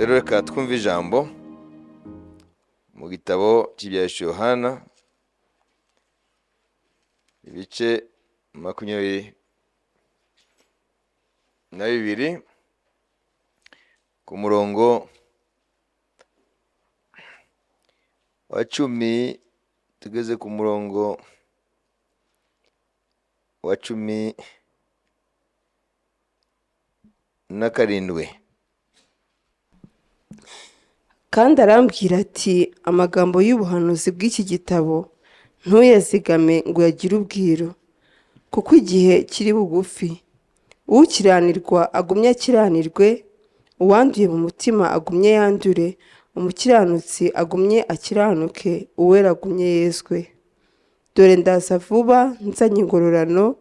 rero reka twumve ijambo mu gitabo cy'ibya Yohana ibice 22 ku murongo wa 10 tugeze ku murongo wa 17. Kandi arambwira ati amagambo y'ubuhanuzi bw'iki gitabo ntuyazigame ngo yagire ubwiru, kuko igihe kiri bugufi. Ukiranirwa agumye akiranirwe, uwanduye mu mutima agumye yandure, umukiranutsi agumye akiranuke, uwera agumye yezwe. Dore ndaza vuba nzanye ingororano,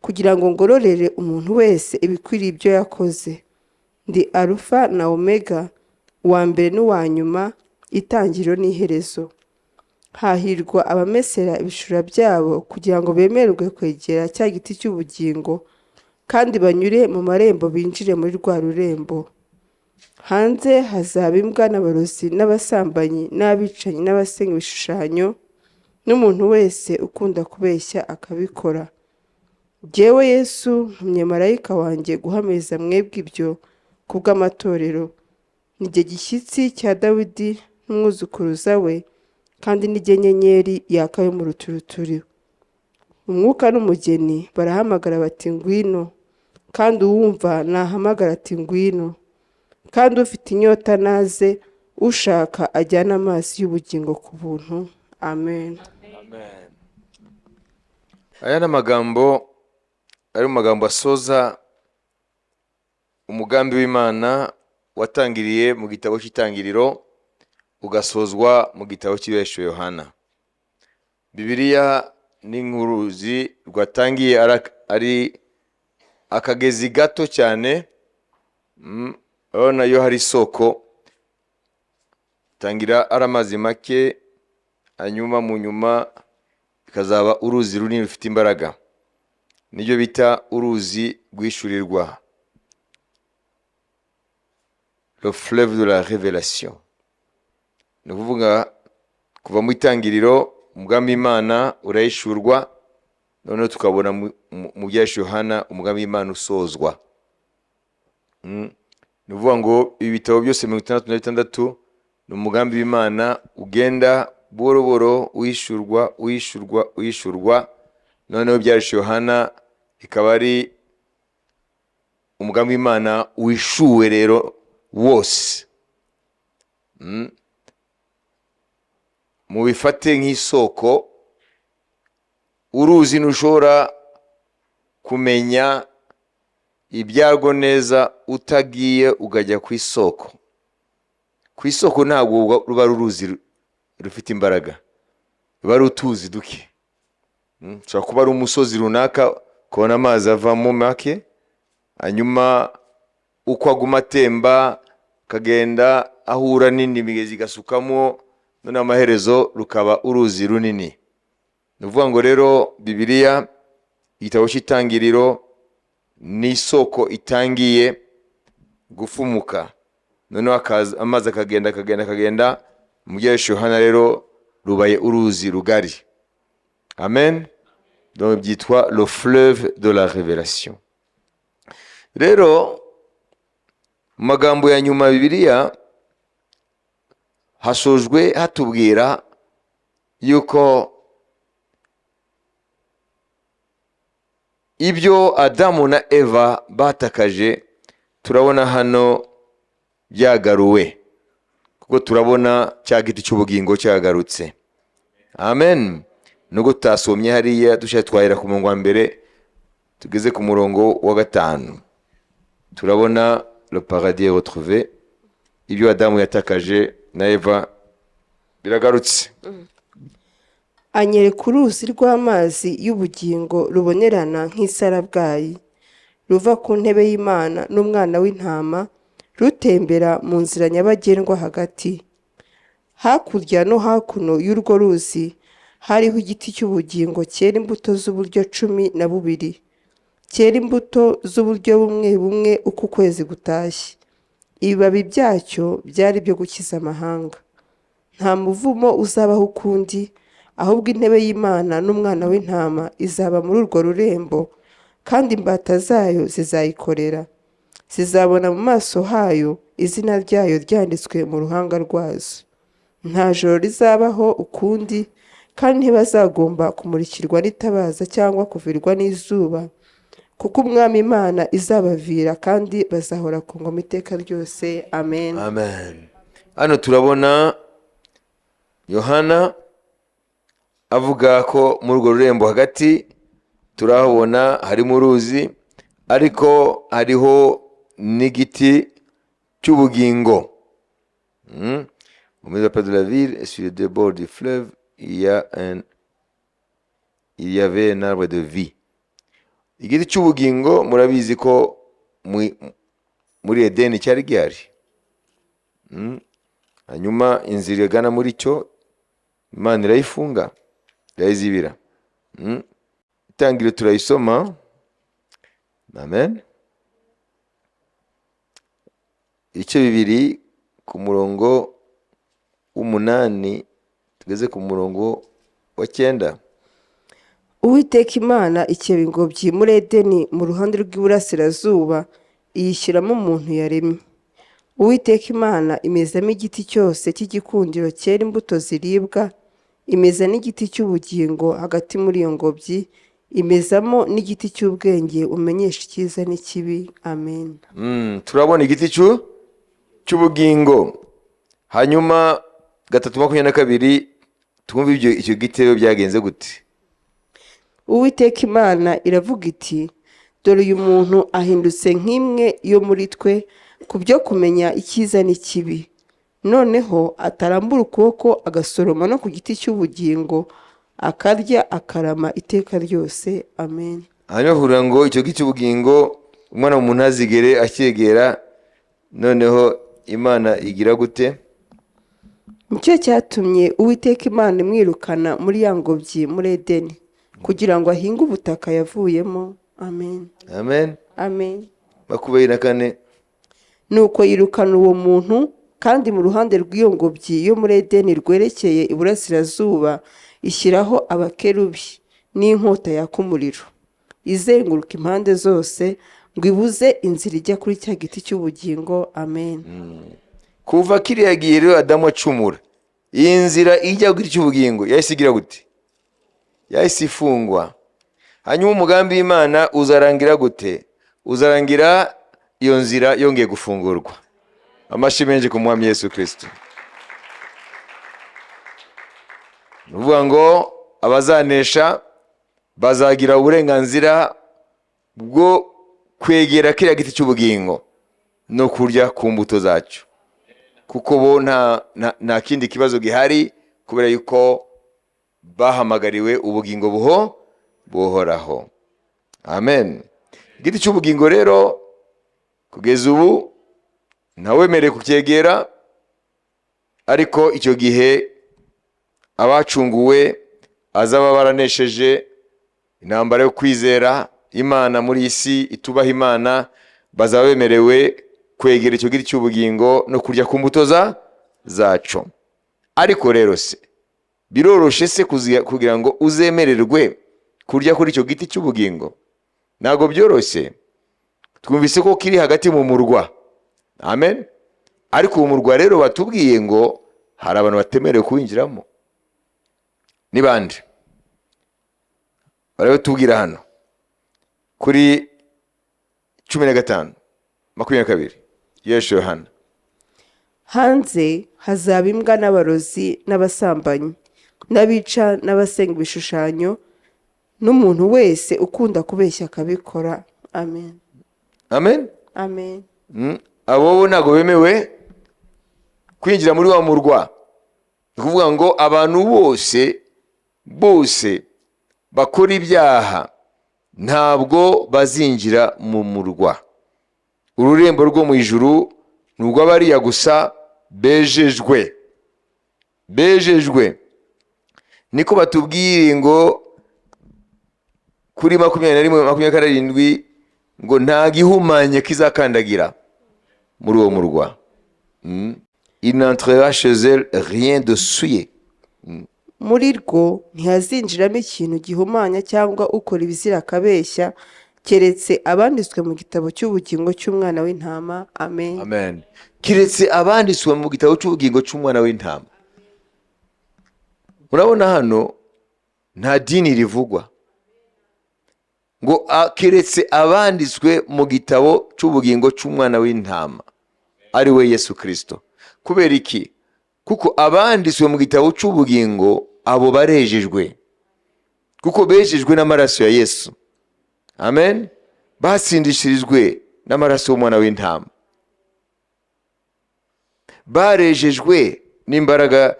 kugira ngo ngororere umuntu wese ibikwiriye ibyo yakoze. Ndi Alufa na Omega, uwa mbere n'uwa nyuma, itangiriro n'iherezo. Hahirwa abamesera ibishura byabo, kugira ngo bemererwe kwegera cya giti cy'ubugingo, kandi banyure mu marembo binjire muri rwa rurembo. Hanze hazaba imbwa n'abarozi n'abasambanyi n'abicanyi n'abasenga ibishushanyo, n'umuntu wese ukunda kubeshya akabikora. Jyewe Yesu ntumye marayika wanjye guhamiriza mwebwe ibyo kubw'amatorero. Ni jye gishyitsi cya Dawidi n'umwuzukuruza we, kandi ni jye nyenyeri yaka yo mu ruturuturi. Umwuka n'umugeni barahamagara bati ngwino, kandi uwumva nahamagara ati ngwino. Kandi ufite inyota naze, ushaka ajyane amazi y'ubugingo ku buntu. Amen. Amen. Aya ni amagambo ari mu magambo asoza umugambi w'Imana watangiriye mu gitabo cy'itangiriro ugasozwa mu gitabo cy'ibesho Yohana. Bibiliya ni nk'uruzi rwatangiye ari akagezi gato cyane, urabona yo hari isoko, tangira ari amazi make, hanyuma mu nyuma ikazaba uruzi runini rufite imbaraga, nibyo bita uruzi rwishurirwa, le fleuve de la révélation. Ni ukuvuga kuva mu itangiriro umugambi w'Imana urayishurwa, noneho tukabona mu byasho Yohana umugambi w'Imana usozwa. Ni ukuvuga ngo ibi bitabo byose 66 ni umugambi w'Imana ugenda boro boro wishurwa, noneho byasho Yohana ikaba ari umugambi w'Imana wishuwe rero wose. Mubifate nk'isoko, uruzi ntushobora kumenya ibyarwo neza utagiye ukajya ku isoko. Ku isoko ntabwo ruba uruzi rufite imbaraga, ruba rutuzi duke. Ushobora kuba ari umusozi runaka kubona amazi avamo make, hanyuma uko aguma atemba kagenda ahura n'indi migezi gasukamo, none amaherezo rukaba uruzi runini. Ni ukuvuga ngo rero Bibiliya igitabo cy'itangiriro ni isoko itangiye gufumuka, noneho amazi akagenda mu byesho Yohana rero rubaye uruzi rugari. Amen. Donc byitwa le fleuve de la révélation. Rero mu magambo ya nyuma Bibiliya hasojwe hatubwira yuko ibyo Adamu na Eva batakaje turabona hano byagaruwe, kuko turabona cya giti cy'ubugingo cyagarutse. Amen. Nubwo tutasomye hariya dushatse twahera ku murongo wa mbere tugeze ku murongo wa 5, turabona le paradis retrouvé, ibyo Adamu yatakaje na Eva biragarutse. Anyereka uruzi rw'amazi y'ubugingo rubonerana nk'isarabwayi, ruva ku ntebe y'Imana n'umwana w'intama, rutembera mu nzira nyabagendwa hagati. Hakurya no hakuno y'urwo ruzi hariho igiti cy'ubugingo cyera imbuto z'uburyo 12, cyera imbuto z'uburyo bumwe bumwe uko ukwezi gutashye. ibibabi byacyo byari byo gukiza amahanga. Nta muvumo uzabaho ukundi, ahubwo intebe y'Imana n'umwana w'intama izaba muri urwo rurembo, kandi imbata zayo zizayikorera. Zizabona mu maso hayo izina ryayo ryanditswe mu ruhanga rwazo. Nta joro rizabaho ukundi, kandi ntibazagomba kumurikirwa n'itabaza cyangwa kuvirwa n'izuba, kuko umwami Imana izabavira, kandi bazahora ku ngoma iteka ryose. Amen. Amen. Hano turabona Yohana avuga ko muri urwo rurembo hagati turahabona harimo uruzi, ariko hariho n'igiti cy'ubugingo. Au milieu de la ville et sur les deux bords du fleuve, il y avait un arbre de vie. Igiti cy'ubugingo murabizi ko muri Edeni cyari gihari. Hanyuma inzira igana muri cyo Imana irayifunga, irayizibira. Itangiriro turayisoma. Amen. Ibice 2 ku murongo w'8 tugeze ku murongo wa 9. Uwiteka Imana ikeba ingobyi muri Edeni mu ruhande rw'iburasirazuba, iyishyiramo umuntu yaremye. Uwiteka Imana imezamo igiti cyose cy'igikundiro cyera imbuto ziribwa, imeza n'igiti cy'ubugingo hagati muri iyo ngobyi, imezamo n'igiti cy'ubwenge umenyesha icyiza n'ikibi. Amen. Turabona igiti cy'ubugingo. Hanyuma 3:22 twumva ibyo icyo gitero byagenze gute. Uwiteka Imana iravuga iti, dore uyu muntu ahindutse nk'imwe yo muri twe ku byo kumenya icyiza n'ikibi. Noneho atarambura ukuboko agasoroma no ku giti cy'ubugingo, akarya akarama iteka ryose. Amen. Hanyuma vuga ngo icyo giti cy'ubugingo umwana w'umuntu azigere akegera, noneho Imana igira gute? Nicyo cyatumye Uwiteka Imana imwirukana muri ya ngobyi muri Edeni, kugira ngo ahinge ubutaka yavuyemo. Amen. Amen. Amen. 24. Nuko yirukana uwo muntu, kandi mu ruhande rw'iyo ngobyi yo muri Edeni rwerekeye iburasirazuba ishyiraho abakerubi n'inkota yaka umuriro, izenguruka impande zose, ngo ibuze inzira ijya kuri cya giti cy'ubugingo. Amen. Kuva kiriya gihe rero Adamu acumura, iyi nzira ijya ku giti cy'ubugingo yahise igira gute? Yahise ifungwa. Hanyuma umugambi w'Imana uzarangira gute? Uzarangira iyo nzira yongeye gufungurwa. Amashyi menshi ku mwami Yesu Kristo. Nuvuga ngo abazanesha bazagira uburenganzira bwo kwegera kiriya giti cy'ubugingo no kurya ku mbuto zacyo, kuko bo nta kindi kibazo gihari, kubera yuko bahamagariwe ubugingo buhoraho. Amen. Igiti cy'ubugingo rero kugeza ubu ntawemerewe kucyegera, ariko icyo gihe abacunguwe azaba baranesheje intambara yo kwizera Imana muri iyi si itubaha Imana, bazaba bemerewe kwegera icyo giti cy'ubugingo no kurya ku mbuto zaco. Ariko rero se biroroshe se kugira ngo uzemererwe kurya kuri icyo giti cy'ubugingo? Ntabwo byoroshye. Twumvise ko kiri hagati mu murwa. Amen. Ariko uwo murwa rero batubwiye ngo hari abantu batemerewe kuwinjiramo. Ni bande? Barabitubwira hano kuri 15:22 Yesu Yohana. Hanze hazaba imbwa n'abarozi n'abasambanyi n'abica n'abasenga ibishushanyo, n'umuntu wese ukunda kubeshya akabikora. Amen. Amen. Amen. Abo ntabwo bemewe kwinjira muri wa murwa. Ni kuvuga ngo abantu bose bakora ibyaha ntabwo bazinjira mu murwa. Ururembo rwo mu ijuru ni urw'abariya gusa bejejwe. Niko batubwiye ngo kuri 21:27 ngo nta gihumanye kizakandagira muri uwo murwa. Il n'entrera chez elle rien de souillé. muri rwo ntihazinjiramo ikintu gihumanya cyangwa ukora ibizira akabeshya, keretse abanditswe mu gitabo cy'ubugingo cy'umwana w'intama. Amen. Amen. Kiretse abanditswe mu gitabo cy'ubugingo cy'umwana w'intama. Murabona hano nta dini rivugwa ngo keretse abanditswe mu gitabo cy'ubugingo cy'umwana w'intama, ari we Yesu Kristo. Kubera iki? Kuko abanditswe mu gitabo cy'ubugingo abo barejejwe, kuko bejejwe n'amaraso ya Yesu. Amen. Basindishirijwe n'amaraso y'umwana w'intama, barejejwe n'imbaraga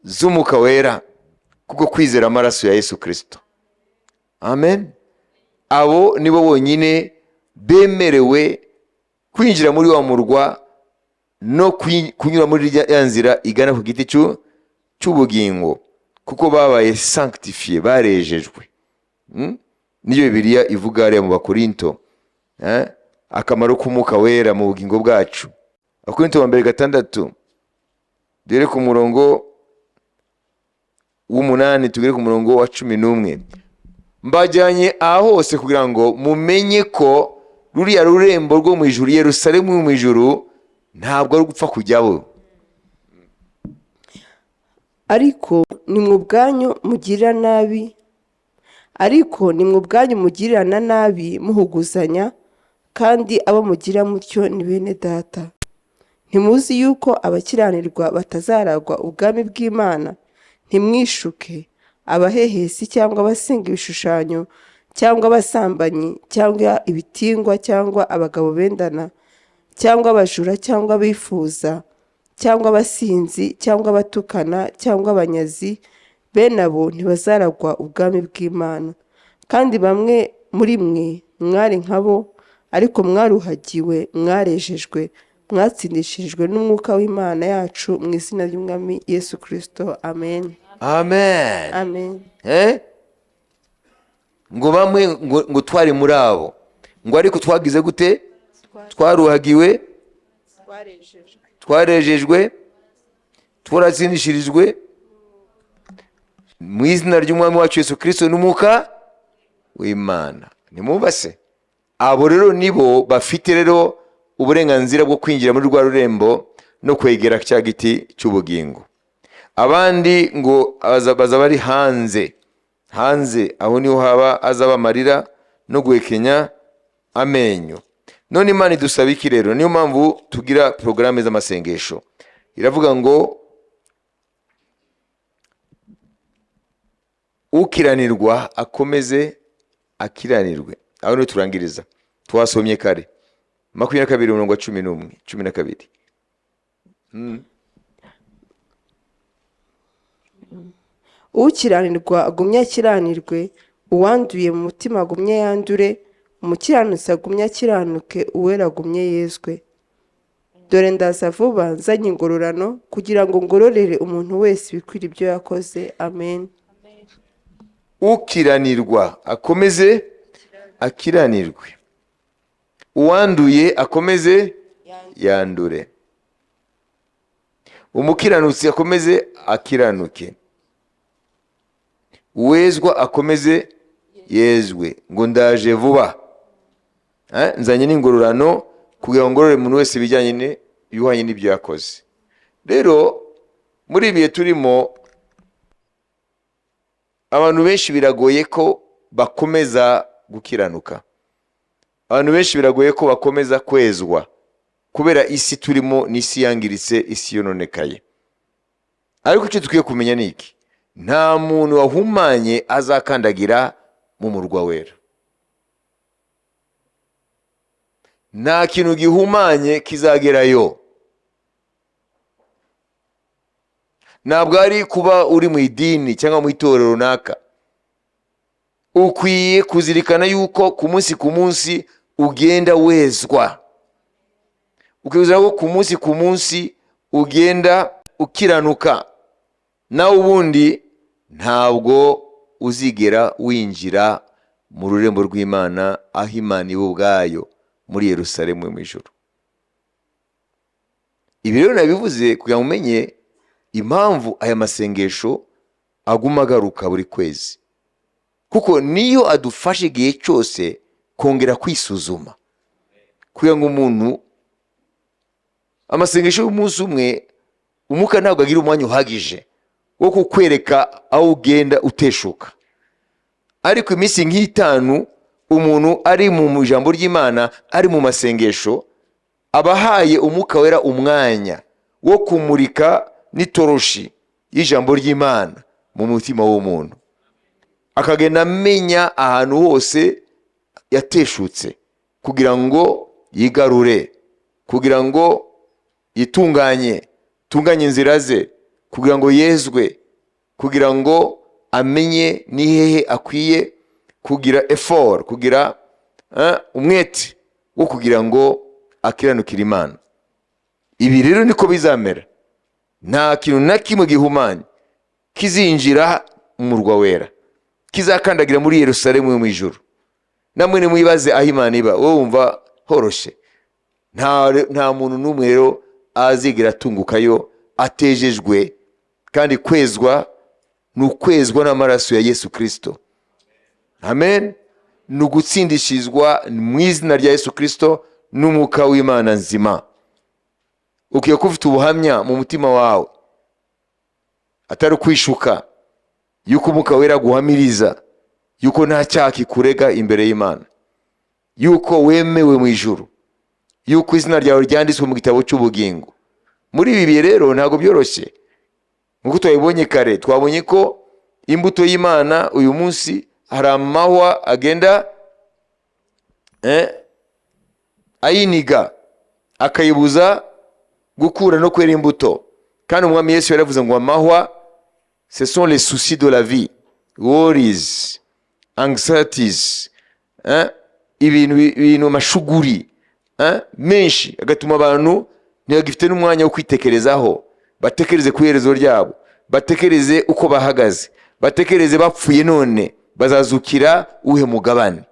z'umwuka wera kuko kwizera amaraso ya Yesu Kristo. Amen. Abo nibo bonyine bemerewe kwinjira muri wa murwa no kunyura muri ya nzira igana ku giti cy'ubugingo, kuko babaye sanctifié, barejejwe. Niyo Bibiliya ivuga hariya mu Bakorinto, akamaro k'umwuka wera mu bugingo bwacu. Abakorinto 2:6 dore ku murongo w'8 tugere ku murongo wa 11. Mbajyanye aho hose kugira ngo mumenye ko ruriya rurembo rwo mu ijuru, Yerusalemu mu ijuru, ntabwo ari gupfa kujyaho. Ariko ni mu bwanyu mugirirana nabi muhuguzanya, kandi abo mugira mutyo ni bene data. Ntimuzi yuko abakiranirwa batazaragwa ubwami bw'Imana? Ntimwishuke. Abahehesi cyangwa abasenga ibishushanyo cyangwa abasambanyi cyangwa ibitingwa cyangwa abagabo bendana cyangwa abajura cyangwa abifuza cyangwa abasinzi cyangwa abatukana cyangwa abanyazi, bene abo ntibazaragwa ubwami bw'Imana. Kandi bamwe muri mwe mwari nkabo, ariko mwaruhagiwe, mwarejejwe, mwatsindishirijwe n'umwuka w'Imana yacu mu izina ry'Umwami Yesu Kristo. Amen. Amen. Amen. Ngo bamwe ngo twari muri abo, ngo ariko twagize gute? Twaruhagiwe, twarejejwe, twaratsindishirijwe mu izina ry'Umwami wacu Yesu Kristo n'umwuka w'Imana. Nimubase abo rero nibo bafite rero uburenganzira bwo kwinjira muri rwa rurembo no kwegera cya giti cy'ubugingo. Abandi ngo baza bari hanze, aho niho haba azaba amarira no guhekenya amenyo. None Imana idusaba iki rero? Niyo mpamvu tugira porogaramu z'amasengesho. Iravuga ngo ukiranirwa akomeze akiranirwe. Aho niho turangiriza. Twasomye kare 22:11-12. Ukiranirwa agumye akiranirwe, uwanduye mu mutima agumye yandure, umukiranutsi agumye akiranuke, uwera agumye yezwe. Dore ndaza vuba nzanye ingororano, kugira ngo ngororere umuntu wese ibikwira ibyo yakoze. Amen. Ukiranirwa akomeze akiranirwe, uwanduye akomeze yandure, umukiranutsi akomeze akiranuke, uwezwa akomeze yezwe. Ngo ndaje vuba nzanye n'ingororano, kugira ngo ngorore umuntu wese ibihwanye n'ibyo yakoze. Rero muri ibihe turimo, abantu benshi biragoye ko bakomeza gukiranuka, abantu benshi biragoye ko bakomeza kwezwa, kubera isi turimo n'isi yangiritse, isi yononekaye. Ariko icyo dukwiye kumenya ni iki: nta muntu wahumanye azakandagira mu murwa wera. Nta kintu gihumanye kizagerayo. Ntabwo ari kuba uri mu idini cyangwa mu itorero runaka. Ukwiye kuzirikana yuko ku munsi ugenda wezwa. Ukizera ko ku munsi ugenda ukiranuka. Nawe ubundi ntabwo uzigera winjira mu rurembo rw'Imana, aho Imana iba ubwayo muri Yerusalemu mu ijuru. Ibi rero nabivuze kugira ngo umenye impamvu aya masengesho aguma agaruka buri kwezi, kuko niyo adufasha igihe cyose kongera kwisuzuma, kugira ngo umuntu, amasengesho y'umunsi umwe, umwuka ntabwo agira umwanya uhagije wo kukwereka aho ugenda uteshuka, ariko iminsi nk'itanu umuntu ari mu ijambo ry'Imana, ari mu masengesho, abahaye umwuka wera umwanya wo kumurika n'itoroshi y'ijambo ry'Imana mu mutima w'umuntu, akagenda amenya ahantu hose yateshutse, kugira ngo yigarure, kugira ngo yitunganye inzira ze, kugira ngo yezwe, kugira ngo amenye ni hehe akwiye kugira effort, kugira umwete wo kugira ngo akiranukire Imana. Ibi rero niko bizamera. Nta kintu na kimwe gihumanye kizinjira mu murwa wera, kizakandagira muri Yerusalemu yo mu ijuru. Namwe nimwibaze aho Imana iba, wowe wumva horoshe. Nta muntu n'umwe rero azigira atungukayo atejejwe, kandi kwezwa ni ukwezwa n'amaraso ya Yesu Kristo. Amen. Ni ugutsindishizwa mu izina rya Yesu Kristo n'umwuka w'Imana nzima. Ukiye kufite ubuhamya mu mutima wawe, atari kwishuka, yuko umwuka wera guhamiriza yuko nta cyaha kikurega imbere y'Imana, yuko wemewe mu ijuru, yuko izina ryawe ryanditswe mu gitabo cy'ubugingo. Muri ibi bihe rero ntabwo byoroshye, nk'uko twabibonye kare, twabonye ko imbuto y'Imana uyu munsi hari amahwa agenda ayiniga, akayibuza gukura no kwera imbuto. Kandi umwami Yesu yaravuze ngo amahwa, ce sont les soucis de la vie, worries, anxieties, ibintu amashuguri menshi, agatuma abantu ntibagifite n'umwanya wo kwitekerezaho, batekereze ku iherezo ryabo, batekereze uko bahagaze, batekereze bapfuye none bazazukira uhe mugabane.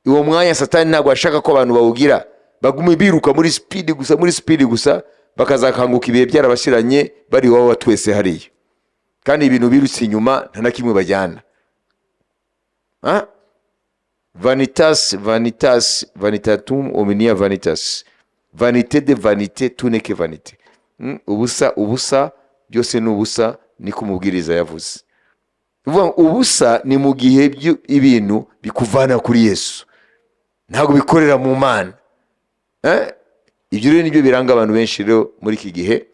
Uwo mwanya Satani ntabwo ashaka ko abantu bawugira, bagume biruka muri speed gusa, bakazakanguka ibihe byarabashiranye bari iwabo wa twese hariya, kandi ibintu birutse inyuma nta na kimwe bajyana. Vanitas vanitatum omnia vanitas, vanité de vanité, tout n'est que vanité. Ubusa byose ni ubusa, niko umubwiriza yavuze. Ubusa ni mu gihe ibintu bikuvana kuri Yesu, ntabwo bikorera mu Mana. Ibyo rero nibyo biranga abantu benshi rero muri iki gihe.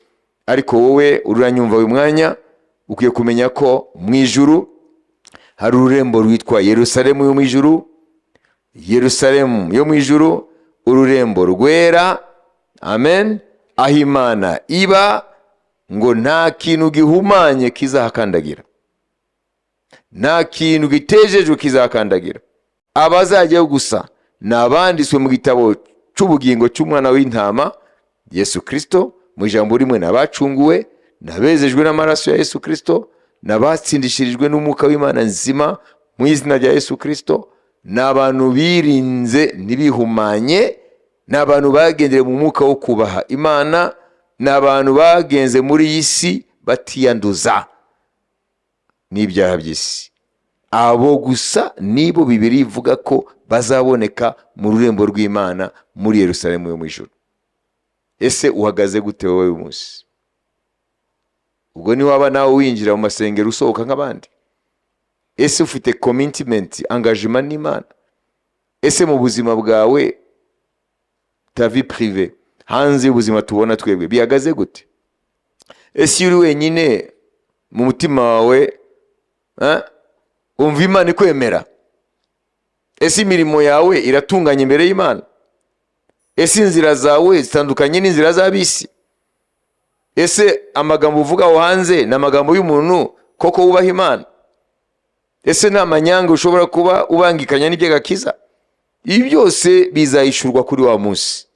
Ariko wowe uranyumva uyu mwanya, ukwiye kumenya ko mu ijuru hari ururembo rwitwa Yerusalemu yo mu ijuru, Yerusalemu yo mu ijuru, ururembo rwera. Amen. Aho Imana iba, ngo nta kintu gihumanye kizahakandagira, nta kintu gitejejwe kizahakandagira. Abazajyayo gusa ni abanditswe mu gitabo cy'ubugingo cy'umwana w'intama Yesu Kristo, mu ijambo rimwe n'abacunguwe, n'abezejwe n'amaraso ya Yesu Kristo, n'abatsindishirijwe n'umwuka w'Imana nzima mu izina rya Yesu Kristo, n'abantu birinze ntibihumanye, n'abantu bagendere mu mwuka wo kubaha Imana, n'abantu bagenze muri iyi si batiyanduza n'ibyaha by'isi. Abo gusa nibo Bibiliya ivuga ko bazaboneka mu rurembo rw'Imana muri Yerusalemu yo mu ijuru. Ese uhagaze gute wowe uyu munsi? Ubwo ni waba nawe winjira mu masengero usohoka nk'abandi? Ese ufite commitment, engagement n'Imana? Ese mu buzima bwawe, ta vie privée, hanze y'ubuzima tubona twebwe, bihagaze gute? Ese uri wenyine mu mutima wawe, umva Imana ikwemera? Ese imirimo yawe iratunganye imbere y'Imana? Ese inzira zawe zitandukanye n'inzira z'abisi? Ese amagambo uvuga aho hanze ni amagambo y'umuntu koko wubaha Imana? Ese nta manyanga ushobora kuba ubangikanya n'iby'agakiza? Ibi byose bizahishurwa kuri wa munsi.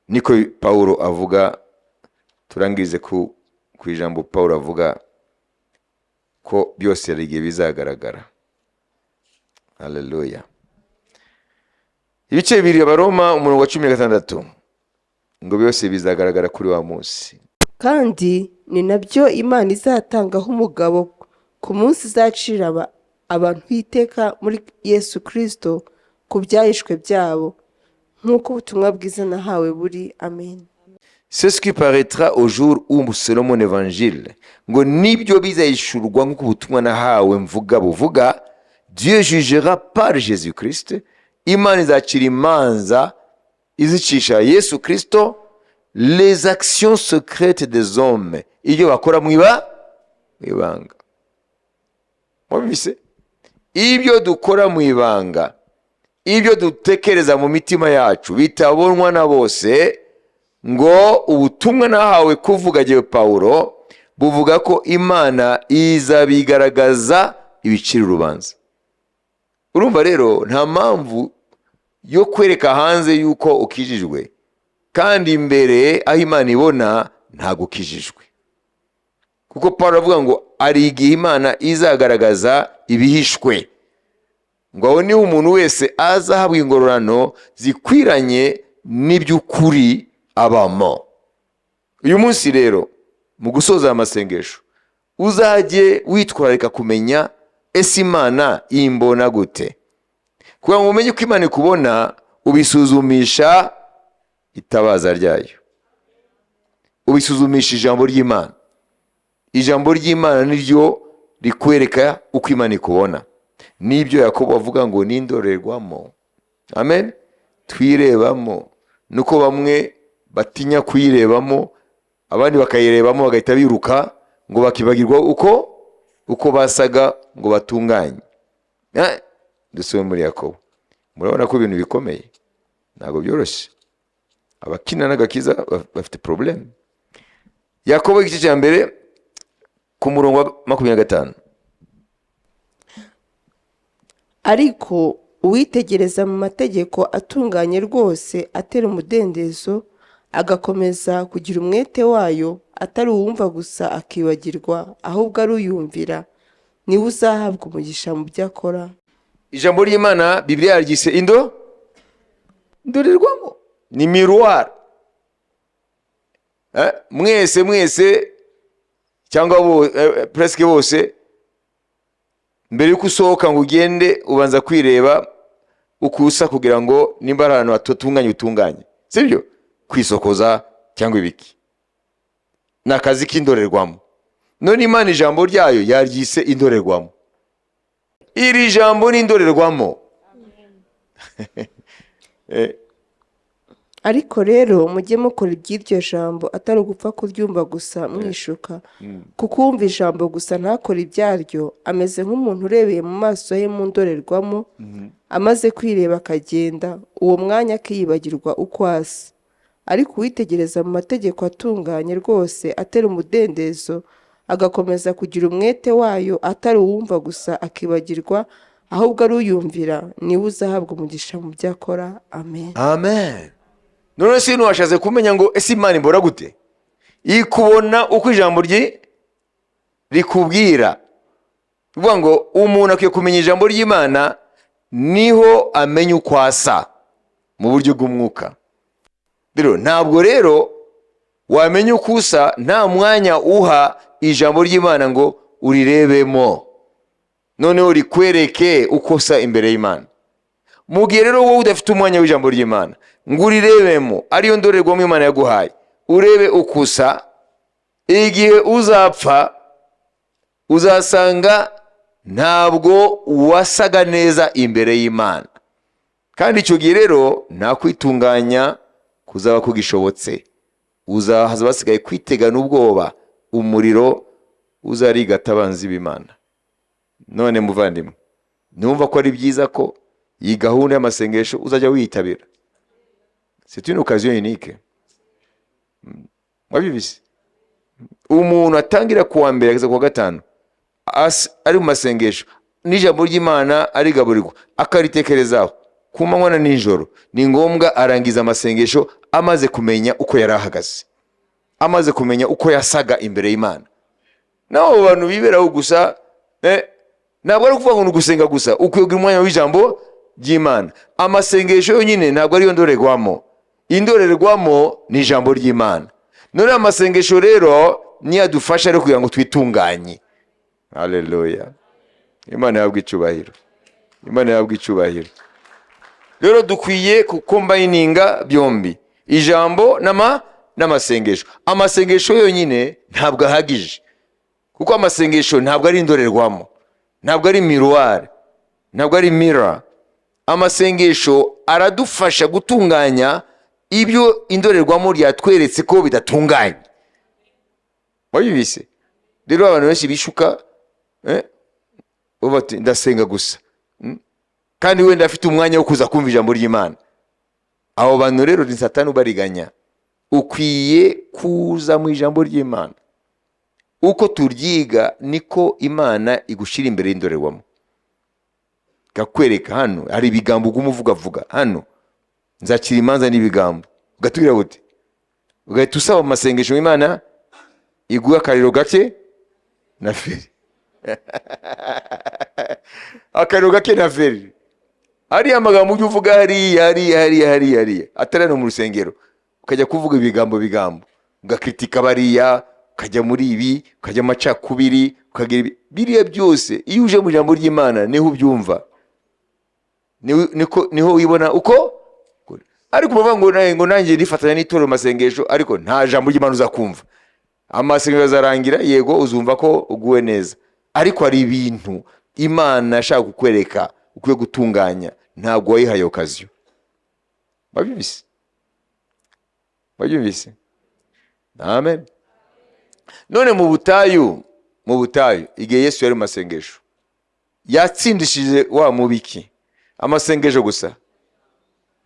Niko Paulo avuga. Turangirize ku ijambo Paulo avuga ko byose ari igihe bizagaragara. Haleluya. Ibice bibiri Abaroma umurongo wa 16. ngo byose bizagaragara kuri wa munsi. kandi ni nabyo Imana izatangaho umugabo ku munsi izacira abantu iteka muri Yesu Kristo ku byahishwe byabo, nk'uko ubutumwa bwiza nahawe buri. Amen. C'est ce qui paraîtra au jour où, selon mon évangile, ngo nibyo bizahishurwa nk'uko ubutumwa nahawe mvuga buvuga, Dieu jugera par Jésus Christ, Imana izacira imanza izicisha Yesu Kristo, les actions secrètes des hommes, ibyo bakora mu ibanga. Mwabise? Ibyo dukora mu ibanga, ibyo dutekereza mu mitima yacu bitabonwa na bose, ngo ubutumwa nahawe kuvuga jewe Paulo buvuga ko Imana izabigaragaza ibicira urubanza. Urumva rero nta mpamvu yo kwereka hanze yuko ukijijwe, kandi imbere aho Imana ibona ntago ukijijwe. Kuko Paulo avuga ngo ari igihe Imana izagaragaza ibihishwe, ngo aho ni umuntu wese azahabwa ingororano zikwiranye n'iby'ukuri abamo. Uyu munsi rero mu gusoza amasengesho uzajye witwararika kumenya ese Imana imbona gute. Kugira ngo umenye ko Imana ikubona, ubisuzumisha itabaza ryayo, ubisuzumisha ijambo ry'Imana. Ijambo ry'Imana niryo rikwereka uko Imana ikubona. Nibyo Yakobo avuga ngo n'indorerwamo. Amen. Twirebamo. Nuko bamwe batinya kuyirebamo, abandi bakayirebamo bagahita biruka ngo bakibagirwa uko basaga ngo batunganye. Dusome muri Yakobo. Murabona ko ibintu bikomeye, ntabwo byoroshye. Abakina n'agakiza bafite problem. Yakobo igice cya mbere ku murongo wa 25. Ariko uwitegereza mu mategeko atunganye rwose atera umudendezo, agakomeza kugira umwete wayo, atari uwumva gusa akibagirwa, ahubwo ari uyumvira, niwe uzahabwa umugisha mu byo akora. Ijambo ry'Imana Biblia yaryise indorerwamo, ni miroir. Mwese cyangwa presque bose, mbere yuko usohoka ngo ugende ubanza kwireba ukusa kugira ngo nimba ari ahantu hatunganye, sibyo? Kwisokoza cyangwa ibiki, ni akazi k'indorerwamo. None Imana ijambo ryayo yaryise indorerwamo. Iri jambo ni indorerwamo. Ariko rero mujye mukora iby'iryo jambo, atari ugupfa kuryumva gusa mwishuka. Kuko uwumva ijambo gusa ntakora ibyaryo ameze nk'umuntu urebeye mu maso ye mu ndorerwamo, amaze kwireba akagenda, uwo mwanya akiyibagirwa uko asa. Ariko uwitegereza mu mategeko atunganye rwose atera umudendezo, agakomeza kugira umwete wayo, atari uwumva gusa akibagirwa, ahubwo ari uyumvira, niwe uzahabwa umugisha mu byo akora. Amen. Amen. None se washatse kumenya ngo ese Imana imbora gute? Ikubona uko ijambo rikubwira. Uvuga ngo umuntu akwiye kumenya ijambo ry'Imana niho amenya uko asa mu buryo bw'umwuka. Ntabwo rero wamenya uko usa nta mwanya uha ijambo ry'Imana ngo urirebemo, noneho rikwereke uko usa imbere y'Imana. Mu gihe rero wowe udafite umwanya w'ijambo ry'Imana ngo urirebemo, ariyo ndorerwamo Imana yaguhaye, urebe uko usa, igihe uzapfa uzasanga ntabwo wasaga neza imbere y'Imana. Kandi icyo gihe rero nta kwitunganya kuzaba kugishobotse. Uzahaza basigaye kwitegana ubwoba, umuriro uzarigata abanzi b'Imana. None muvandimwe, numva ko ari byiza ko iyi gahunda y'amasengesho uzajya wiyitabira. C'est une occasion unique. Mwabibise? Umuntu atangira kuwa mbere ageza kuwa gatanu ari mu masengesho, n'ijambo ry'Imana arigaburirwa, akaritekerezaho ku manywa na nijoro, ni ngombwa arangiza amasengesho amaze kumenya uko yari ahagaze, amaze kumenya uko yasaga imbere y'Imana. Naho abantu biberaho gusa, ntabwo ari ukuvuga ngo nugusenga gusa, ukwiye umwanya w'ijambo ry'Imana. Amasengesho yonyine ntabwo ariyo ndorerwamo. indorerwamo ni ijambo ry'Imana. None amasengesho rero niyo adufasha rero kugira ngo twitunganye. Haleluya. Imana yabwe icyubahiro. Imana yabwe icyubahiro. Rero dukwiye kukombininga byombi, ijambo n'amasengesho. Amasengesho yonyine ntabwo ahagije, kuko amasengesho ntabwo ari indorerwamo, ntabwo ari miroir, ntabwo ari mirror. Amasengesho aradufasha gutunganya ibyo indorerwamo ryatweretse ko bidatunganye. Wabibise? Rero abantu benshi bishuka bati ndasenga gusa, kandi wenda afite umwanya wo kuza kumva ijambo ry'Imana. Abo bantu rero ni Satani ubariganya. Ukwiye kuza mu ijambo ry'Imana. Uko turyiga niko Imana igushira imbere y'indorerwamo, gakwereka hano hari ibigambo ugumuvuga hano nzakira imanza n'ibigambo, ugatubwira gute, ugahita usaba amasengesho Imana iguha akariro gake na feri. Akariro gake na feri. Hari amagambo ujye uvuga hariya atari no mu rusengero, ukajya kuvuga ibigambo ugakritika bariya, ukajya muri ibi, ukajya amacakubiri, ukagira ibi. Biriya byose iyo uje mu ijambo ry'Imana niho ubyumva, niho wibona uko. Ariko bavuga ngo nanjye nifatanya n'itoro masengesho, ariko nta jambo ry'Imana uzakumva. Amasengesho azarangira, yego uzumva ko uguwe neza, ariko hari ibintu Imana ashaka kukwereka ukwiye gutunganya, ntabwo wayihaye okaziyo. Babyumvise? Amen. None mu butayu igihe Yesu yari mu masengesho, yatsindishije wa mubiki amasengesho gusa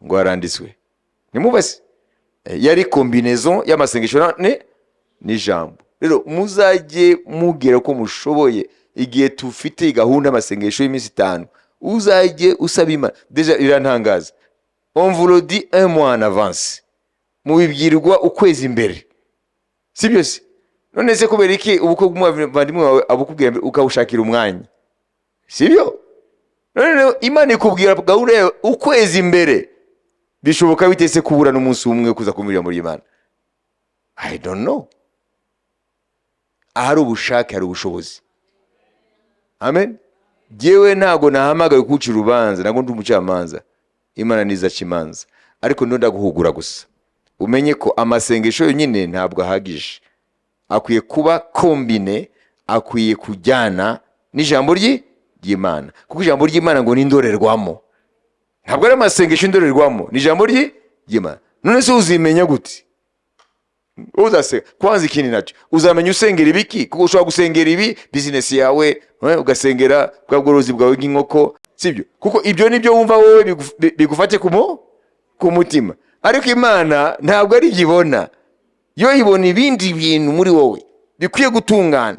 ngo aranditswe? Nimubase yari combinaison y'amasengesho n'ijambo. Rero muzajye mugera ko mushoboye, igihe tufite gahunda amasengesho y'iminsi 5, uzajye usaba Imana. Deja irantangaza, on vous le dit un mois en avance, mubibwirwa ukwezi imbere, sibyo se? None se kubera iki ubukwe bw'umuvandimwe wawe abukubwira ukawushakira umwanya, sibyo? None Imana ikubwira gahunda yawe ukwezi imbere, bishoboka bitese kubura n'umunsi umwe kuza kumvira muri Imana? I don't know. Ahari ubushake hari ubushobozi. Amen. Jewe ntago nahamagaye kuca urubanza, ntago ndi umucamanza. Imana niza kimanza, ariko ndo ndaguhugura gusa umenye ko amasengesho yonyine ntabwo ahagije, akwiye kuba kombine, akwiye kujyana n'ijambo ry'Imana, kuko ijambo ry'Imana ngo ni indorerwamo, ntabwo ari amasengesho indorerwamo, ni ijambo ry'Imana. None se uzimenya gute? Uzase kwanza ikindi nacyo uzamenya usengera ibiki, kuko ushobora gusengera ibi business yawe, ugasengera bwa bworozi bwawe nk'inkoko, sibyo? Kuko ibyo nibyo wumva wowe bigufate ku mutima, ariko Imana ntabwo ari ibibona. Yo ibona ibindi bintu muri wowe bikwiye gutungana,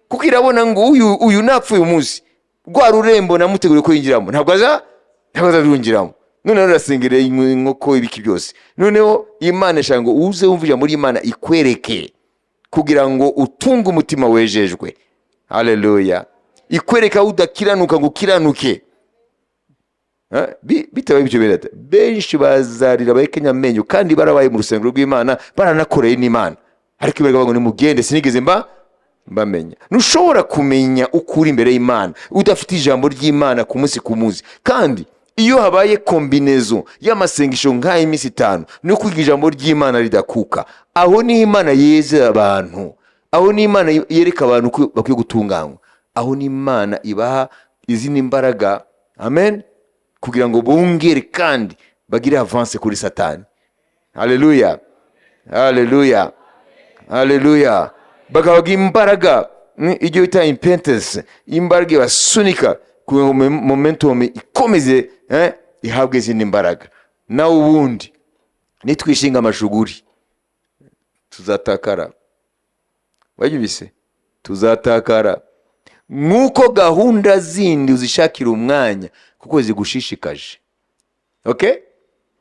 kuko irabona ngo uyu napfuye umunsi rwa rurembo namuteguriye ko yinjiramo ntabwo azarungiramo. None urasengera inkoko ibiki byose. Noneho Imana ishaka ngo uze wumva ijambo ry'Imana ikwereke, kugira ngo utunge umutima wejejwe. Haleluya. Ikwereka udakiranuka ngo ukiranuke. Bitabaye ibyo berata, benshi bazarira bahekenya amenyo kandi barabaye mu rusengero rw'Imana, baranakoreye n'Imana, ariko ibereka ngo nimugende sinigeze mbamenya. Nushobora kumenya ukuri imbere y'Imana udafite ijambo ry'Imana ku munsi ku munsi. Kandi iyo habaye combinaison y'amasengesho nk'aya iminsi 5 no kwiga ijambo ry'Imana ridakuka, aho ni Imana yeze abantu, aho ni Imana yereka abantu ko bakwiye gutunganywa, aho ni Imana ibaha izindi imbaraga. Amen. Kugira ngo bongere kandi bagire avance kuri Satani. Haleluya. Haleluya. Haleluya. Bakabaga imbaraga ijyo bita impotence, imbaraga basunika ku momentum ikomeze ihabwe izindi imbaraga. Na ubundi nitwishinga amashuguri tuzatakara. Wajibise tuzatakara, nkuko gahunda zindi uzishakira umwanya kuko zigushishikaje. Okay?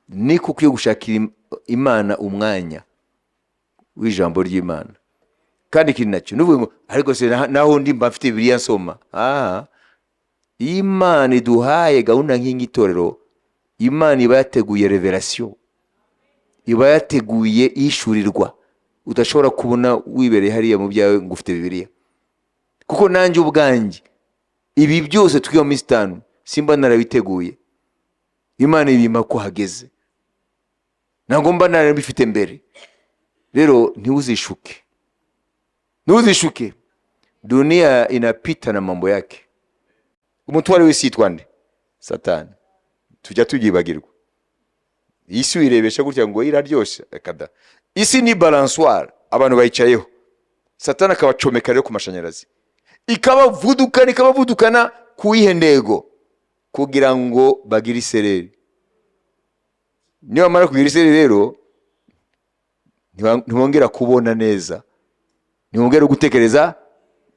Niko ukwiye gushakira Imana umwanya w'ijambo ry'Imana. Kandi ikindi nacyo nuvuga ngo ariko se naho ndi mbafite Bibiliya nsoma. Imana iduhaye gahunda nk'ingitorero, Imana iba yateguye revelation, iba yateguye ishurirwa udashobora kubona wibereye hariya mu byawe ngo ufite Bibiliya. Kuko nanjye ubwanjye ibi byose twiga mu minsi 5 simba narabiteguye. Imana ibima ko hageze, ntabwo mba narabifite mbere. Rero ntiuzishuke, dunia inapita na mambo yake. Umutware w'isi yitwa nde? Satani. Tujya tugibagirwa. Isi uyirebesha gutya ngo iraryoshe akada. Isi ni balansoire abantu bayicayeho. Satani akabacomeka rero ku mashanyarazi, ikabavudukana kuyihendego kugira ngo bagire isereri. Niyo amara kugira isereri rero ntibongera kubona neza, ntibongera gutekereza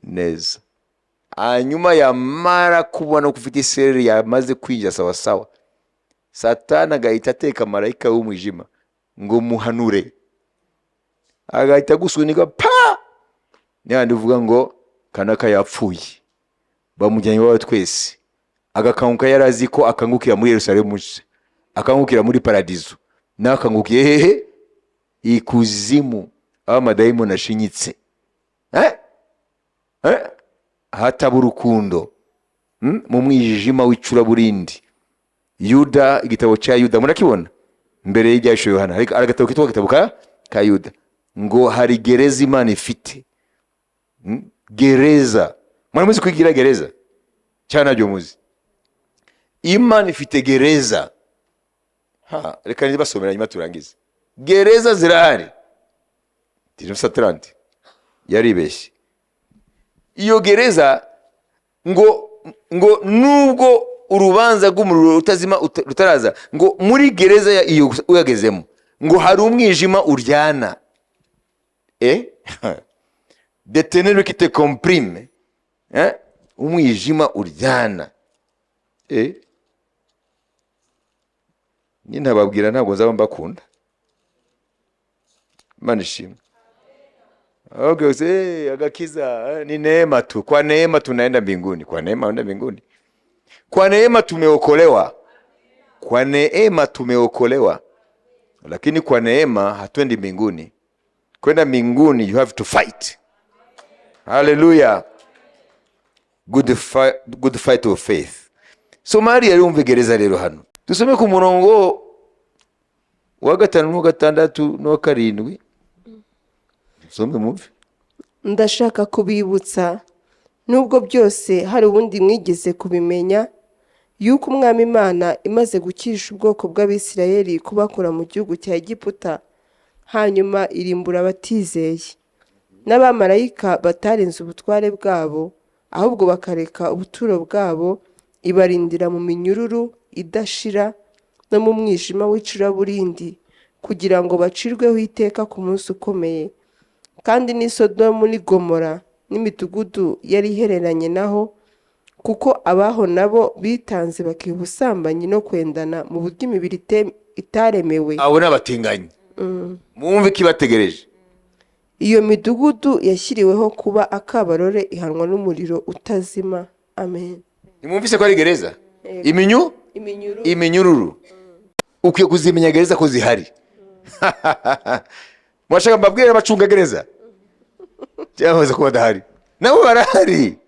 neza. Hanyuma yamara kubona ko ufite isereri yamaze kwinjira sawa sawa, Satani agahita ateka marayika w'umwijima ngo muhanure, agahita gusunika pa, n'andi uvuga ngo kanaka yapfuye, bamujyanye bawe twese. Agakanguka yarazi ko akangukira muri Yerusalemu, akangukira muri paradizo, nakangukiye hehe? Ikuzimu, aho amadayimoni ashinyitse. Hataba urukundo, mu mwijima w'icuraburindi. Yuda, igitabo cya Yuda murakibona mbere y'Ibyahishwe Yohana, hari agatabo kitwa igitabo ka Yuda, ngo hari gereza Imana ifite. Gereza, mwari kwigira gereza cyane byo muzi. Imana ifite gereza. Reka nibasomera nyuma turangize. Gereza zirahari. 1930 yaribeshye. Iyo gereza ngo nubwo urubanza rw'umuriro utazima rutaraza, ngo muri gereza ya iyo uyagezemo ngo hari umwijima uryana. De ténèbres qui te comprime. Umwijima uryana. Nyine nababwira ntabwo nzaba mbakunda. Imana ishimwe. Okay, agakiza ni neema tu. Kwa neema tunaenda mbinguni. Kwa neema tunaenda mbinguni. Kwa neema tumeokolewa. Kwa neema tumeokolewa. Lakini kwa neema hatuendi mbinguni. Kwenda mbinguni you have to fight. Hallelujah. Good fight of faith. So Maria yumve gereza rero hano. Tusome ku murongo wa 5 no 6 no 7. Tusome muve. Ndashaka kubibutsa, nubwo byose hari ubundi mwigeze kubimenya, yuko umwami Imana imaze gukirisha ubwoko bw'Abisirayeli kubakura mu gihugu cya Egiputa, hanyuma irimbura abatizeye. N'abamarayika batarenze ubutware bwabo, ahubwo bakareka ubuturo bwabo, ibarindira mu minyururu idashira no mu mwijima w'icuraburindi, kugira ngo bacirweho iteka ku munsi ukomeye. Kandi ni Sodomu ni Gomora n'imidugudu yari ihereranye naho, kuko abaho nabo bitanze bakiha ubusambanyi no kwendana mu buryo imibiri itaremewe. Abo n'abatinganyi. Mwumve kibategereje. Iyo midugudu yashyiriweho kuba akabarore, ihanwa n'umuriro utazima. Amen. Nimwumvise ko ari gereza? Iminyururu. Ukwiye kuzimenya gereza ko zihari. Mwashaka mbabwire abacunga gereza? Cyangwa ko badahari? Nabo barahari.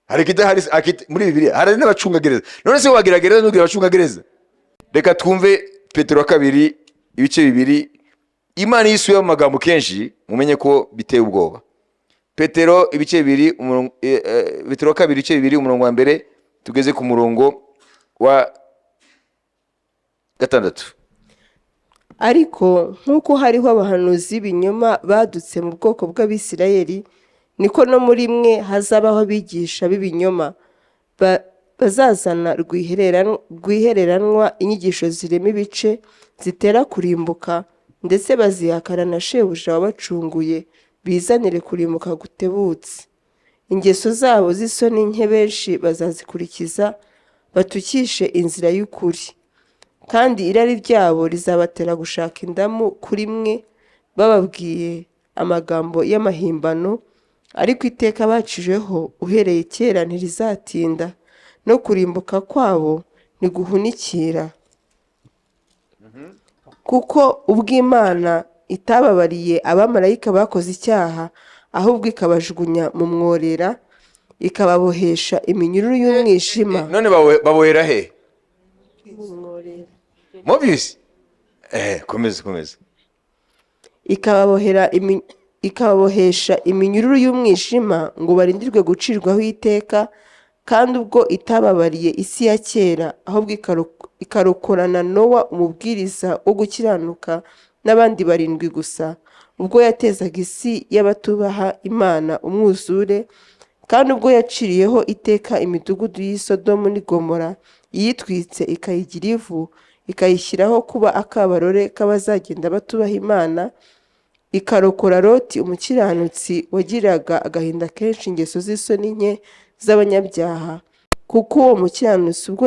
Hari kidahari muri Bibiliya, hari n'abacunga gereza. None se wagira gereza n'ugira abacunga gereza? Reka twumve Petero 2 ibice 2. Imana yisuye mu magambo kenshi, mumenye ko biteye ubwoba. Petero ibice 2, Petero 2 ibice 2 umurongo wa mbere tugeze ku murongo wa 6. Ariko nk'uko hariho abahanuzi b'ibinyoma badutse mu bwoko bw'Abisirayeli, niko no muri mwe hazabaho abigisha b'ibinyoma bazazana rwihereranwa inyigisho zirema ibice zitera kurimbuka, ndetse bazihakana na shebuja wabacunguye, bizanire kurimbuka gutebutse. Ingeso zabo z'isoni nke benshi bazazikurikiza, batukishe inzira y'ukuri. Kandi irari ryabo rizabatera gushaka indamu kuri mwe, bababwiye amagambo y'amahimbano, ariko iteka bacijeho uhereye kera ntirizatinda, no kurimbuka kwabo ni guhunikira. kuko ubw'Imana itababariye abamarayika bakoze icyaha, ahubwo ikabajugunya mu mworera, ikababohesha iminyururu y'umwijima. none babohera he? Mobisi? Komeza. Ikababohesha iminyururu y'umwijima ngo barindirwe gucirwaho iteka, kandi ubwo itababariye isi ya kera, ahubwo ikarokorana Nowa umubwiriza wo gukiranuka n'abandi 7 gusa, ubwo yatezaga isi y'abatubaha Imana umwuzure, kandi ubwo yaciriyeho iteka imidugudu y'i Sodomu n'i Gomora, iyitwitse ikayigira ivu, ikayishyiraho kuba akabarore k'abazagenda batubaha Imana, ikarokora Loti umukiranutsi wagiraga agahinda kenshi ingeso z'isoni nke z'abanyabyaha, kuko uwo mukiranutsi ubwo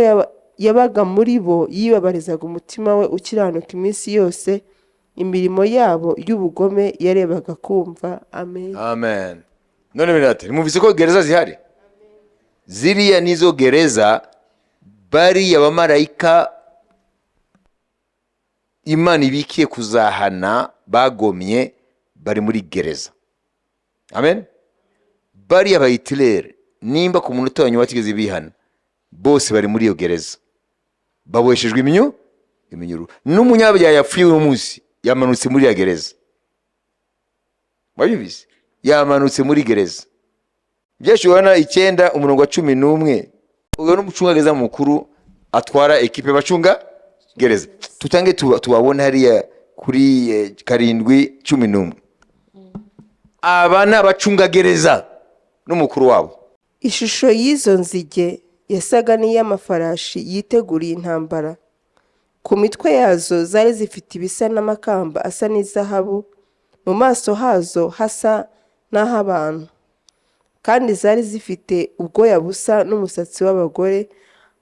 yabaga muri bo yibabarizaga umutima we ukiranuka iminsi yose, imirimo yabo y'ubugome yarebaga kumva. Amen. None birate muvise ko gereza zihari? Ziriya nizo gereza bari abamarayika Imana ibikiye kuzahana bagomye, bari muri gereza. Amen. Bari abahitilere nimba ku munota wa nyuma batigeze bihana, bose bari muri iyo gereza, baboheshejwe iminyururu. N'umunyabyaha yapfuye uyu munsi yamanutse muri ya gereza. Wabibize? Yamanutse muri gereza. Byashoboka 9:11 uyo n'umucungagereza mukuru atwara ekipe bacunga gereza. Tutange tubabona hariya kuri 7:11. Aba ni abacunga gereza n'umukuru wabo. Ishusho y'izo nzige yasaga n'iy'amafarashi yiteguriye intambara. Ku mitwe yazo zari zifite ibisa n'amakamba asa n'izahabu, mu maso hazo hasa n'ah'abantu, kandi zari zifite ubwoya busa n'umusatsi w'abagore,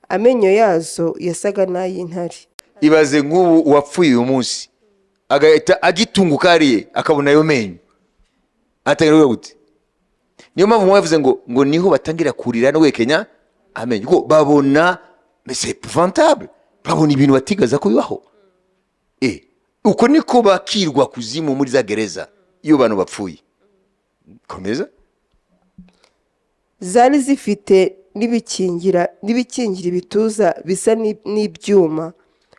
amenyo yazo yasaga n'ay'intare. Ibaze nk'ubu wapfuye uyu munsi agahita agitunguka hariye akabona ayo menyo, atangira gute? Niyo mpamvu mwavuze ngo niho batangira kurira no wekenya amenyo, ko babona c'est épouvantable, babona ibintu batigaza ko bibaho. Uko niko bakirwa kuzimu muri za gereza iyo bantu bapfuye. Komeza. Zari zifite n'ibikingira ibituza bisa n'ibyuma.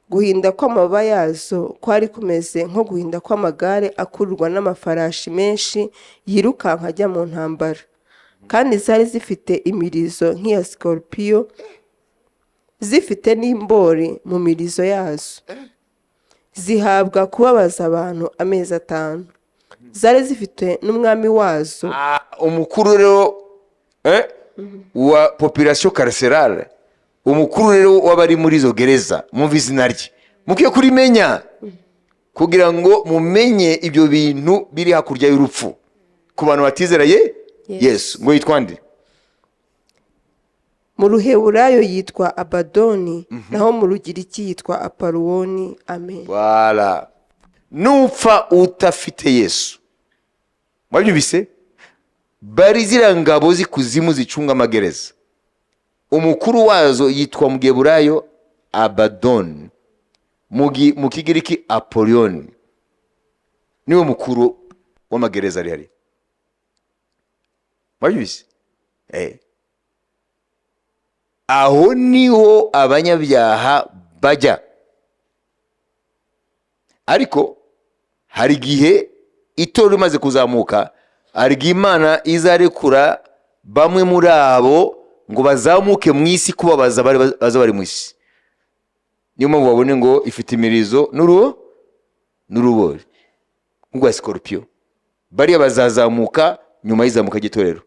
Guhinda kw'amababa yazo kwari kumeze nko guhinda kw'amagare akururwa n'amafarashi menshi yirukanka ajya mu ntambara. Kandi zari zifite imirizo nk'iya scorpion, zifite n'imbori mu mirizo yazo. Zihabwa kubabaza abantu amezi 5. Zari zifite n'umwami wazo. Umukuru rero wa population carcérale, umukuru rero w'abari muri izo gereza, mumva izina rye mukiye kurimenya kugira ngo mumenye ibyo bintu biri hakurya y'urupfu ku bantu batizera Yesu. Ngo yitwande? Mu Ruheburayo yitwa Abadoni, naho mu Rugiriki yitwa Apaluwoni. Amen. Voilà. Nupfa utafite Yesu, mwabyumvise? Bari zira ngabo zikuzimu zicunga amagereza, umukuru wazo yitwa mu Giheburayo Abadon, mu Kigiriki Apolion. Niwe mukuru w'amagereza ari hari. Mwabyumvise? Aho niho abanyabyaha bajya. Ariko hari gihe itorero rimaze kuzamuka, hari Imana izarekura bamwe muri abo ngo bazamuke mu isi kubabaza bari mu isi. Niyo mpamvu babone ngo ifite imirizo n'urubori nk'urwa scorpion. Bariya bazazamuka nyuma y'izamuka ry'itorero,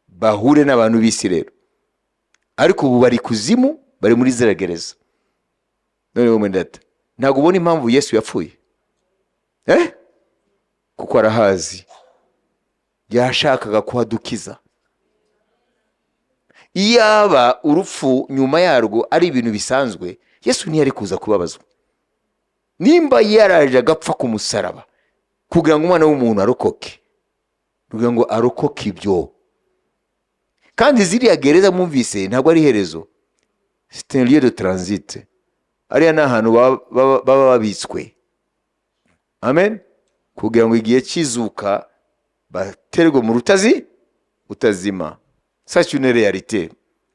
bahure n'abantu b'isi rero. Ariko ubu bari kuzimu, bari muri zira gereza. None wowe ndata, ntabwo ubona impamvu Yesu yapfuye? Kuko arahazi, yashakaga kuhadukiza. Iyaba urupfu nyuma yarwo ari ibintu bisanzwe, Yesu ntiyari kuza kubabazwa. Nimba yaraje agapfa ku musaraba kugira ngo umwana w'umuntu arokoke, kugira ngo arokoke ibyo. Kandi ziriya gereza mumvise ntabwo ari herezo, c'est un lieu de transit. Ariya ni ahantu baba babitswe. amen, kugira ngo igihe kizuka baterwe mu rutazi utazima. C'est une réalité.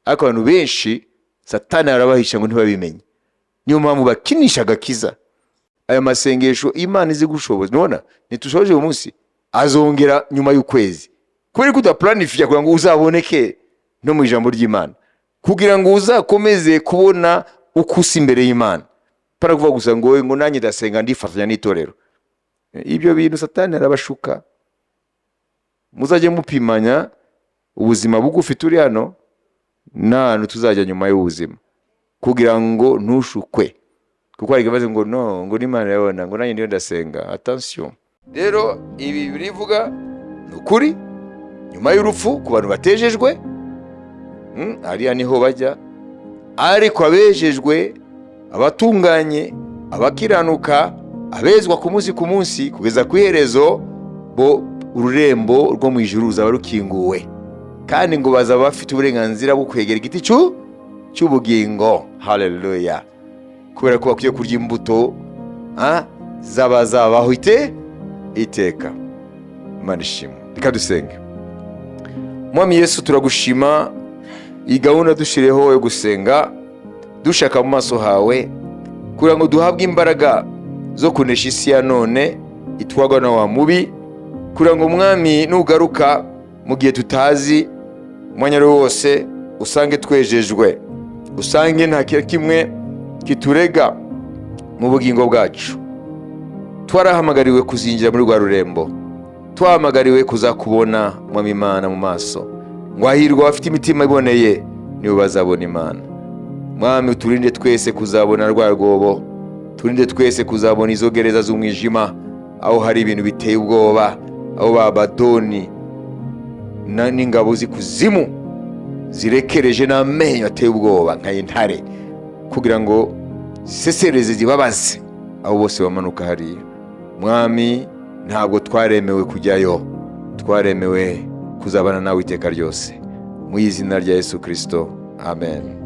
Ariko abantu benshi Satani arabahisha ngo ntibabimenye, niyo mpamvu bakinisha agakiza. Aya masengesho Imana izi gushoboza, nona nitushoje uyu munsi azongera nyuma y'ukwezi, kubera ko udaplanifya kugira ngo uzaboneke no mu ijambo ry'Imana, kugira ngo uzakomeze kubona ukusi imbere y'Imana, para kuvuga gusa ngo nanjye ndasenga ndifatanya n'itorero. Ibyo bintu Satani arabashuka. Muzajye mupimanya ubuzima bugufi turi hano n'ahantu tuzajya nyuma y'ubuzima, kugira ngo ntushukwe, kuko ari gabaze ngo no, ngo n'Imana yabona ngo nanjye ndiyo ndasenga. Attention rero, ibi birivuga n'ukuri nyuma y'urupfu ku bantu batejejwe, ariya niho bajya. Ariko abejejwe, abatunganye, abakiranuka, abezwa ku munsi kugeza ku iherezo, bo ururembo rwo mu ijuru ruzaba rukinguwe, kandi ngo bazaba bafite uburenganzira bwo kwegera igiti cy'ubugingo. Haleluya! Kubera ko bakwiye kurya imbuto zabaho iteka. Imana ishimwe. Reka dusenge. Mwami Yesu, turagushima iyi gahunda dushireho yo gusenga dushaka mu maso hawe, kugira ngo duhabwe imbaraga zo kunesha isi ya none itwagwa na wa mubi, kugira ngo Mwami nugaruka mu gihe tutazi, umwanya wose usange twejejwe, usange nta kimwe kiturega mu bugingo bwacu. Twarahamagariwe kuzinjira muri rwa rurembo, twahamagariwe kuzakubona Mwami Imana mu maso. Ngo hahirwa abafite imitima iboneye, nibo bazabona Imana. Mwami, uturinde twese kuzabona rwa rwobo, turinde twese kuzabona izo gereza z'umwijima, aho hari ibintu biteye ubwoba, aho babadoni n'ingabo z'ikuzimu zirekereje n'amenyo ateye ubwoba nk'intare, kugira ngo zisesereze zibabaze abo bose bamanuka hariya. Mwami, ntabwo twaremewe kujyayo, twaremewe kuzabana nawe iteka ryose. Mu izina rya Yesu Kristo, amen.